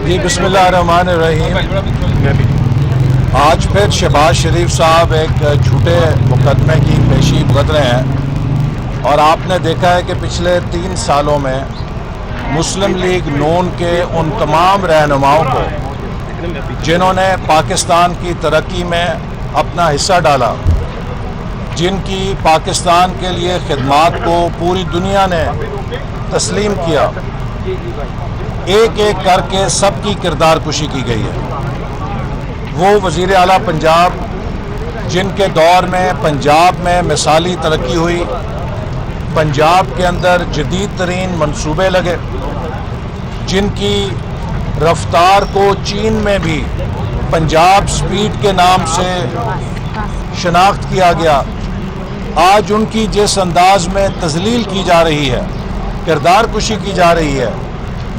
जी बिस्मिल्लाहिर्रहमानिर्रहीम। आज फिर शहबाज शरीफ साहब एक झूठे मुकदमे की पेशी भुगत रहे हैं और आपने देखा है कि पिछले 3 सालों में मुस्लिम लीग नून के उन तमाम रहनुमाओं को जिन्होंने पाकिस्तान की तरक्की में अपना हिस्सा डाला, जिनकी पाकिस्तान के लिए खिदमात को पूरी दुनिया ने तस्लीम किया, एक एक करके सबकी किरदार कुशी की गई है। वो वज़ीर आला पंजाब जिनके दौर में पंजाब में मिसाली तरक्की हुई, पंजाब के अंदर जदीद तरीन मंसूबे लगे, जिनकी रफ्तार को चीन में भी पंजाब स्पीड के नाम से शनाख्त किया गया, आज उनकी जिस अंदाज में तज़लील की जा रही है, किरदार कुशी की जा रही है,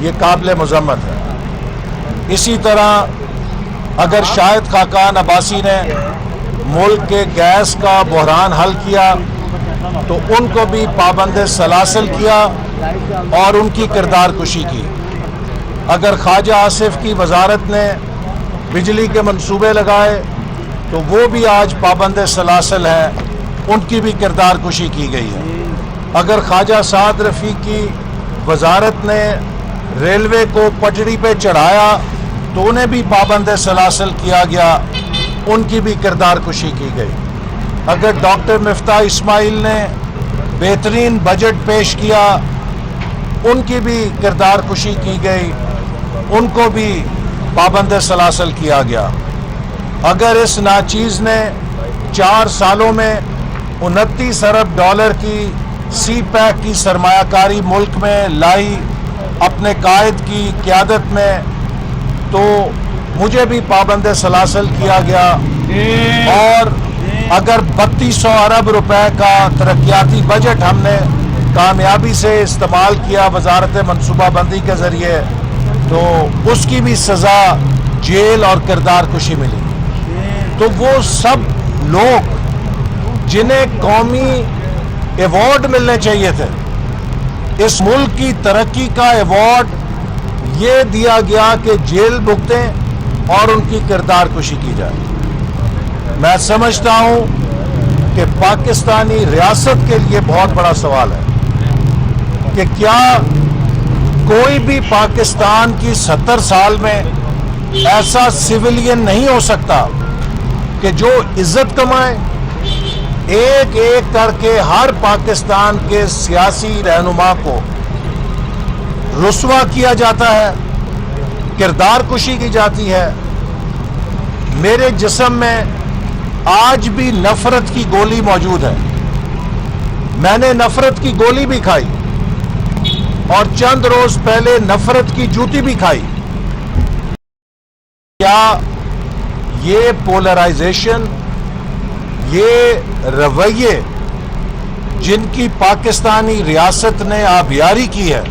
ये काबिल मज़म्मत है। इसी तरह अगर शाहिद खाकान अब्बासी ने मुल्क के गैस का बहरान हल किया तो उनको भी पाबंद सलासल किया और उनकी किरदार कुशी की। अगर ख्वाजा आसिफ की वजारत ने बिजली के मंसूबे लगाए तो वो भी आज पाबंद सलासल हैं, उनकी भी किरदार कुशी की गई है। अगर ख्वाजा साद रफ़ी की वजारत ने रेलवे को पटड़ी पे चढ़ाया तो उन्हें भी पाबंद सलासल किया गया, उनकी भी किरदार कुशी की गई। अगर डॉक्टर मिफ्ताह इस्माइल ने बेहतरीन बजट पेश किया, उनकी भी किरदार कुशी की गई, उनको भी पाबंद सलासल किया गया। अगर इस नाचीज़ ने 4 सालों में 29 अरब डॉलर की सी पैक की सरमायाकारी मुल्क में लाई अपने कायद की क़यादत में, तो मुझे भी पाबंद सलासल किया गया। और अगर 3200 अरब रुपए का तरक्याती बजट हमने कामयाबी से इस्तेमाल किया वजारत मनसूबाबंदी के ज़रिए, तो उसकी भी सज़ा जेल और किरदार कुशी मिली। तो वो सब लोग जिन्हें कौमी एवॉर्ड मिलने चाहिए थे, इस मुल्क की तरक्की का एवॉर्ड ये दिया गया कि जेल भुगतें और उनकी किरदार कुशी की जाए। मैं समझता हूँ कि पाकिस्तानी रियासत के लिए बहुत बड़ा सवाल है कि क्या कोई भी पाकिस्तान की 70 साल में ऐसा सिविलियन नहीं हो सकता कि जो इज्जत कमाए। एक एक करके हर पाकिस्तान के सियासी रहनुमा को रुस्वा किया जाता है, किरदार कुशी की जाती है। मेरे जिस्म में आज भी नफरत की गोली मौजूद है। मैंने नफरत की गोली भी खाई और चंद रोज पहले नफरत की जूती भी खाई। क्या ये पोलराइजेशन, ये रवैये जिनकी पाकिस्तानी रियासत ने आबियारी की है,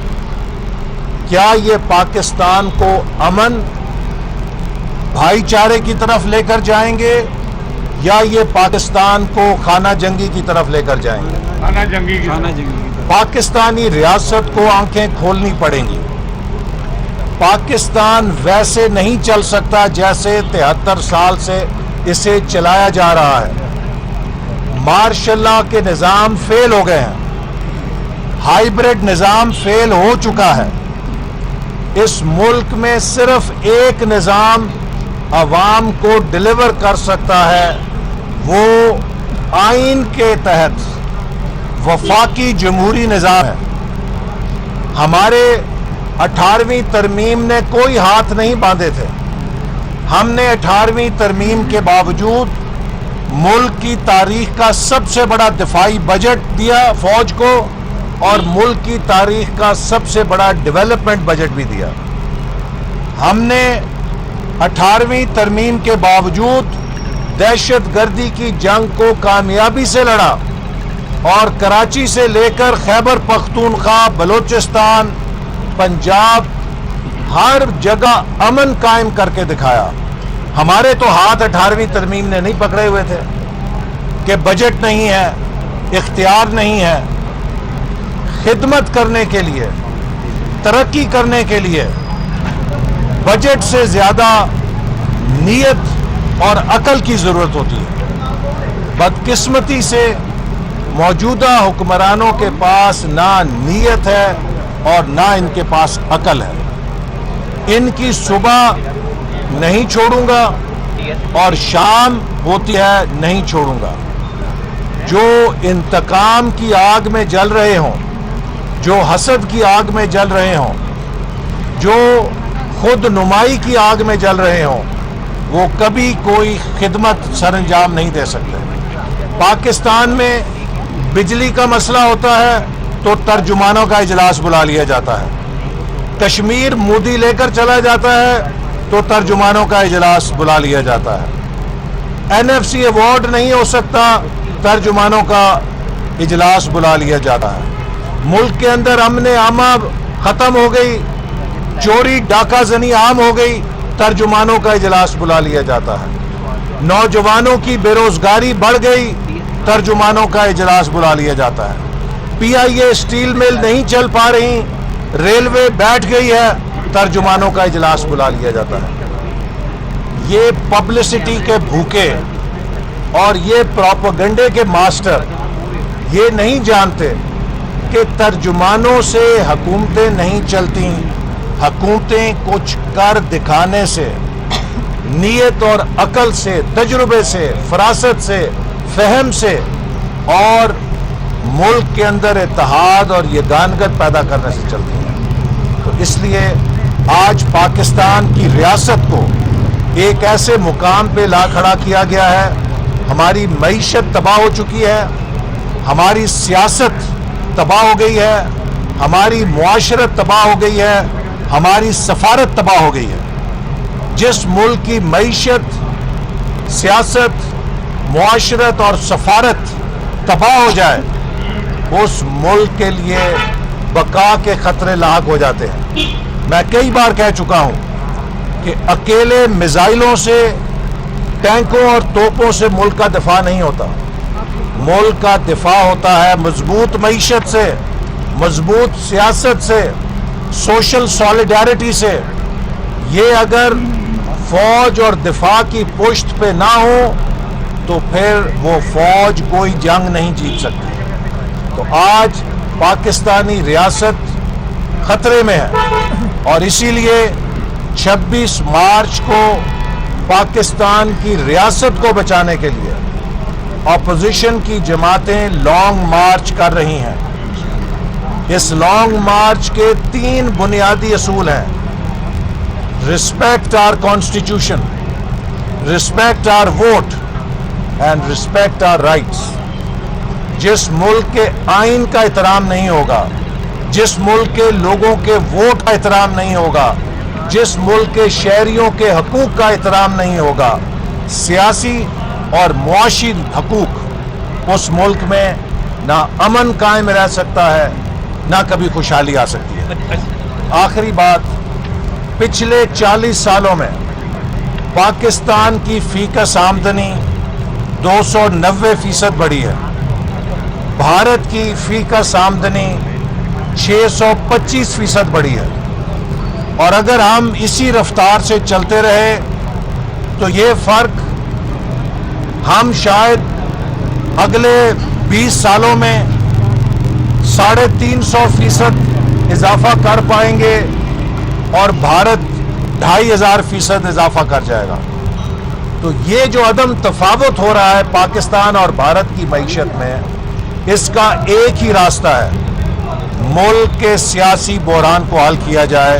क्या ये पाकिस्तान को अमन, भाईचारे की तरफ लेकर जाएंगे या ये पाकिस्तान को खाना जंगी की तरफ लेकर जाएंगे? खाना जंगी की तरफ। पाकिस्तानी रियासत को आंखें खोलनी पड़ेंगी। पाकिस्तान वैसे नहीं चल सकता जैसे 73 साल से इसे चलाया जा रहा है। मार्शल लॉ के निज़ाम फेल हो गए हैं, हाइब्रिड निज़ाम फेल हो चुका है। इस मुल्क में सिर्फ एक निज़ाम अवाम को डिलीवर कर सकता है, वो आइन के तहत वफाकी जमहूरी निज़ाम है। हमारे 18वीं तरमीम ने कोई हाथ नहीं बांधे थे। हमने 18वीं तरमीम के बावजूद मुल्क की तारीख का सबसे बड़ा दिफाई बजट दिया फौज को और मुल्क की तारीख का सबसे बड़ा डेवलपमेंट बजट भी दिया। हमने 18वीं तरमीम के बावजूद दहशतगर्दी की जंग को कामयाबी से लड़ा और कराची से लेकर खैबर पख्तूनख्वा, बलोचिस्तान, पंजाब, हर जगह अमन कायम करके दिखाया। हमारे तो हाथ 18वीं तरमीम ने नहीं पकड़े हुए थे कि बजट नहीं है, इख्तियार नहीं है। खिदमत करने के लिए, तरक्की करने के लिए بجٹ سے زیادہ نیت اور عقل کی ضرورت ہوتی ہے۔ بدقسمتی سے موجودہ حکمرانوں کے پاس نہ نیت ہے اور نہ ان کے پاس عقل ہے۔ ان کی صبح نہیں چھوڑوں گا اور شام ہوتی ہے نہیں چھوڑوں گا۔ جو انتقام کی آگ میں جل رہے ہوں، جو حسد کی آگ میں جل رہے ہوں، جو خود نمائی کی آگ میں جل رہے ہوں، وہ کبھی کوئی خدمت سر انجام نہیں دے سکتے۔ پاکستان میں بجلی کا مسئلہ ہوتا ہے تو ترجمانوں کا اجلاس بلا لیا جاتا ہے۔ کشمیر مودی لے کر چلا جاتا ہے تو ترجمانوں کا اجلاس بلا لیا جاتا ہے۔ NFC ایوارڈ نہیں ہو سکتا، ترجمانوں کا اجلاس بلا لیا جاتا ہے۔ ملک کے اندر امن عامہ ختم ہو گئی، چوری ڈاکہ زنی عام ہو گئی، ترجمانوں کا اجلاس بلا لیا جاتا ہے۔ نوجوانوں کی بے روزگاری بڑھ گئی، ترجمانوں کا اجلاس بلا لیا جاتا ہے۔ PIA اسٹیل مل نہیں چل پا رہی، ریلوے بیٹھ گئی ہے، ترجمانوں کا اجلاس بلا لیا جاتا ہے۔ یہ پبلسٹی کے بھوکے اور یہ پروپیگنڈے کے ماسٹر یہ نہیں جانتے کہ ترجمانوں سے حکومتیں نہیں چلتی، حکومتیں کچھ کر دکھانے سے، نیت اور عقل سے، تجربے سے، فراست سے، فہم سے اور ملک کے اندر اتحاد اور یگانگت پیدا کرنے سے چلتی ہیں۔ تو اس لیے آج پاکستان کی ریاست کو ایک ایسے مقام پہ لا کھڑا کیا گیا ہے۔ ہماری معیشت تباہ ہو چکی ہے، ہماری سیاست تباہ ہو گئی ہے، ہماری معاشرت تباہ ہو گئی ہے، ہماری سفارت تباہ ہو گئی ہے۔ جس ملک کی معیشت، سیاست، معاشرت اور سفارت تباہ ہو جائے، اس ملک کے لیے بقا کے خطرے لاحق ہو جاتے ہیں۔ میں کئی بار کہہ چکا ہوں کہ اکیلے میزائلوں سے، ٹینکوں اور توپوں سے ملک کا دفاع نہیں ہوتا۔ ملک کا دفاع ہوتا ہے مضبوط معیشت سے، مضبوط سیاست سے، سوشل سالیڈیرٹی سے۔ یہ اگر فوج اور دفاع کی پشت پہ نہ ہو تو پھر وہ فوج کوئی جنگ نہیں جیت سکتی۔ تو آج پاکستانی ریاست خطرے میں ہے اور اسی لیے 26 مارچ کو پاکستان کی ریاست کو بچانے کے لیے اپوزیشن کی جماعتیں لانگ مارچ کر رہی ہیں۔ اس لانگ مارچ کے 3 بنیادی اصول ہیں: respect our constitution, respect our vote and respect our rights. جس ملک کے آئین کا احترام نہیں ہوگا، جس ملک کے لوگوں کے ووٹ کا احترام نہیں ہوگا، جس ملک کے شہریوں کے حقوق کا احترام نہیں ہوگا، سیاسی اور معاشی حقوق، اس ملک میں نہ امن قائم رہ سکتا ہے، نہ کبھی خوشحالی آ سکتی ہے۔ آخری بات، پچھلے 40 سالوں میں پاکستان کی فی کس آمدنی 290% بڑھی ہے، بھارت کی فی کس آمدنی 625% بڑھی ہے، اور اگر ہم اسی رفتار سے چلتے رہے تو یہ فرق ہم شاید اگلے 20 سالوں میں 350% اضافہ کر پائیں گے اور بھارت 2500% اضافہ کر جائے گا۔ تو یہ جو عدم تفاوت ہو رہا ہے پاکستان اور بھارت کی معیشت میں، اس کا ایک ہی راستہ ہے: ملک کے سیاسی بحران کو حل کیا جائے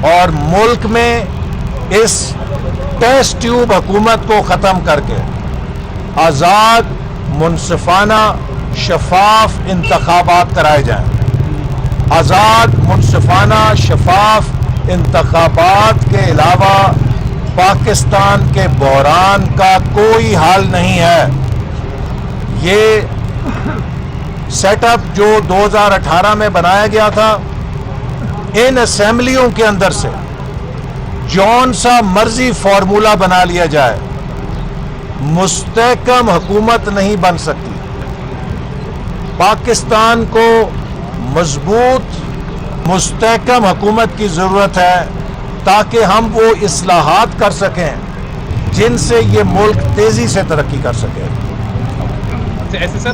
اور ملک میں اس ٹیسٹ ٹیوب حکومت کو ختم کر کے آزاد، منصفانہ، شفاف انتخابات کرائے جائیں۔ آزاد، منصفانہ، شفاف انتخابات کے علاوہ پاکستان کے بحران کا کوئی حل نہیں ہے۔ یہ سیٹ اپ جو 2018 میں بنایا گیا تھا، ان اسمبلیوں کے اندر سے جون سا مرضی فارمولا بنا لیا جائے، مستحکم حکومت نہیں بن سکتی۔ پاکستان کو مضبوط، مستحکم حکومت کی ضرورت ہے ताकि हम वो इस्लाहात कर सकें जिनसे ये मुल्क तेजी से तरक्की कर सके। ऐसे सर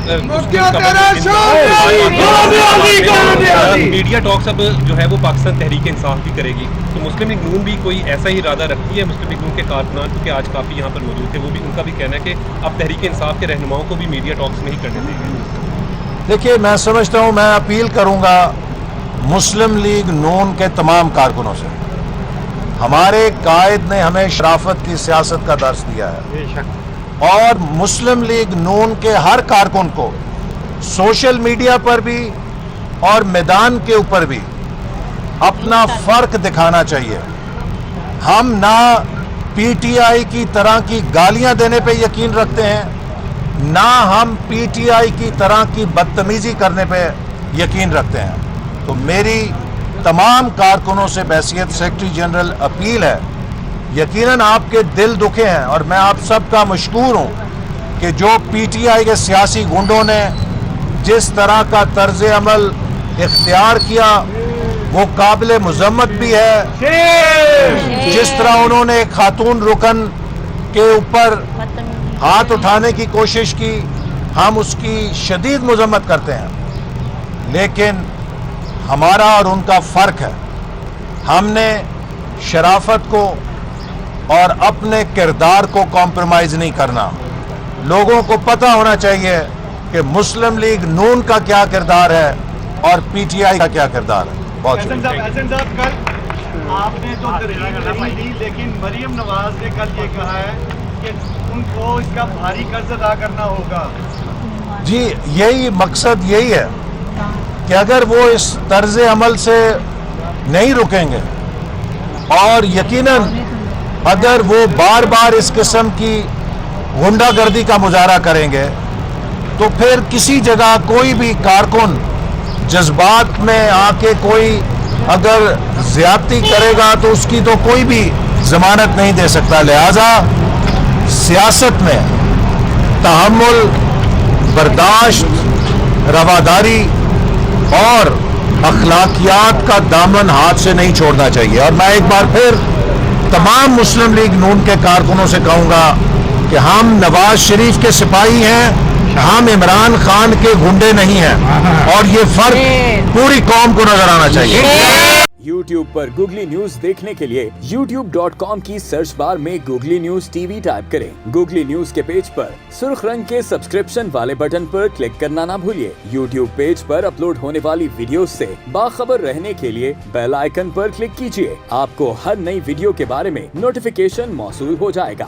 मीडिया टॉक्स अब जो है वो पाकिस्तान तहरीक इंसाफ भी करेगी, तो मुस्लिम लीग नून भी कोई ऐसा ही इरादा रखती है? मुस्लिम लीग नून के कारकुनान क्योंकि आज काफ़ी यहाँ पर मौजूद थे, वो भी उनका भी कहना है कि अब तहरीक इंसाफ के रहनुमाओं को भी मीडिया टॉक्स नहीं करने देंगे। देखिए, मैं समझता हूँ, मैं अपील करूँगा मुस्लिम लीग नून के तमाम कारकुनों से। हमारे कायद ने हमें शराफत की सियासत का दर्स दिया है और मुस्लिम लीग नून के हर कारकुन को सोशल मीडिया पर भी और मैदान के ऊपर भी अपना फर्क दिखाना चाहिए। हम ना पीटीआई की तरह की गालियां देने पे यकीन रखते हैं, ना हम पीटीआई की तरह की बदतमीजी करने पे यकीन रखते हैं। तो मेरी तमाम कारकुनों से बहैसियत सेक्रेटरी जनरल अपील है, यकीनन आपके दिल दुखे हैं और मैं आप सबका मशकूर हूं कि जो पीटीआई के सियासी गुंडों ने जिस तरह का तर्ज अमल इख्तियार किया वो काबिल मजम्मत भी है। जिस तरह उन्होंने एक खातून रुकन के ऊपर हाथ उठाने की कोशिश की, हम उसकी शदीद मजम्मत करते हैं, लेकिन हमारा और उनका फ़र्क है। हमने शराफत को और अपने किरदार को कॉम्प्रोमाइज़ नहीं करना। लोगों को पता होना चाहिए कि मुस्लिम लीग नून का क्या किरदार है और पीटीआई का क्या किरदार है। बहुत शुक्रिया। कल आपने तो नहीं दी, लेकिन मरियम नवाज ने कल ये कहा है कि उनको इसका भारी कर्ज अदा करना होगा। जी, यही मकसद यही है कि अगर वो इस तर्ज अमल से नहीं रुकेंगे और यकीनन अगर वो बार बार इस किस्म की गुंडागर्दी का मुजाहरा करेंगे तो फिर किसी जगह कोई भी कारकुन जज्बात में आके कोई अगर ज्यादती करेगा तो उसकी तो कोई भी जमानत नहीं दे सकता। लिहाजा सियासत में तहम्मुल, बर्दाश्त, रवादारी और अखलाकियात का दामन हाथ से नहीं छोड़ना चाहिए। और मैं एक बार फिर तमाम मुस्लिम लीग नून के कारकुनों से कहूँगा कि हम नवाज शरीफ के सिपाही हैं, हम इमरान खान के गुंडे नहीं हैं और ये फर्क पूरी कौम को नजर आना चाहिए। YouTube पर गूगली न्यूज देखने के लिए youtube.com की सर्च बार में गूगली न्यूज टीवी टाइप करें। गूगली न्यूज के पेज पर सुर्ख रंग के सब्सक्रिप्शन वाले बटन पर क्लिक करना ना भूलिए। YouTube पेज पर अपलोड होने वाली वीडियो से बाखबर रहने के लिए बेल आइकन पर क्लिक कीजिए। आपको हर नई वीडियो के बारे में नोटिफिकेशन मौसूल हो जाएगा।